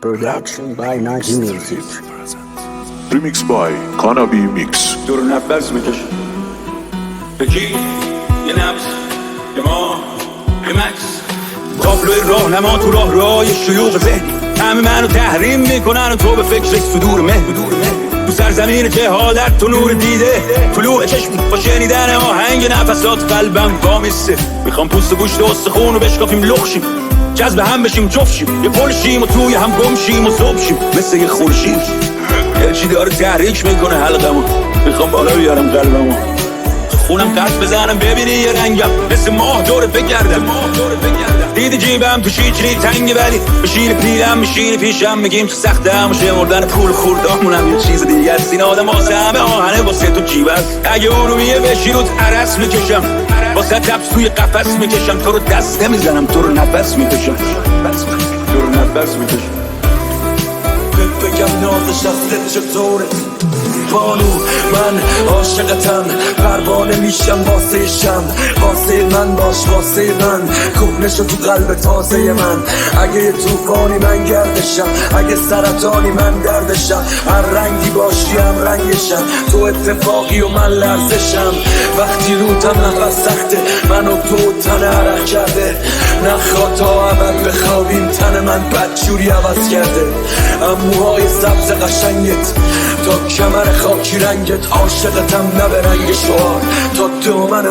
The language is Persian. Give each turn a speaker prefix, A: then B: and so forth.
A: Production by Naji Music.
B: Remix by Kanabi Mix.
C: دور نفس میکش بگی یه نفس یه ما یه مکس تابلوی راهنما تو راه شیوخ ذهنی همه منو تحریم میکنن و تو به فکرش صدور مه تو سرزمین جهالت تو نور دیده طلوع چشم با شنیدن آهنگ نفسات قلبم وامیسته میخوام پوست گوشت و استخون رو بشکافیم لخشیم جذب هم بشیم جفشیم یه پلشیم و توی هم گمشیم و صبحشیم مثل یه خورشید یه چی داره تحریک میکنه حلقمو میخوام بالا بیارم قلبمو خونم قد بزنم ببینی یه رنگم مثل ماه دور بگردم دیدی جیبم تو شیچنی تنگه ولی بشین پیرم میشینی پیشم میگیم تو سختم و شمردن پول خوردامونم یه چیز دیگه است این آدم واسه همه آهنه واسه تو جیب است اگه اونویه بشی روت عرس میکشم واسه تبس توی قفس میکشم تو رو دست نمیزنم تو رو نفس میکشم تو رو نفس میکشم
D: بگم نازش از چطوره بانو من عاشقتم پروانه میشم واسه شم واسه من باش واسه من کهنه شو تو قلب تازه من اگه یه توفانی من گردشم اگه سرطانی من دردشم هر رنگی باشی هم رنگشم تو اتفاقی و من لرزشم وقتی روتم نفس سخته من و تو تن عرق کرده نخواه تا ابد بخوابیم تن من بدجوری عوض کرده اموهای سبز قشنگت تا کمر خاکی رنگت عاشقتم نه به رنگ شعار تا دامن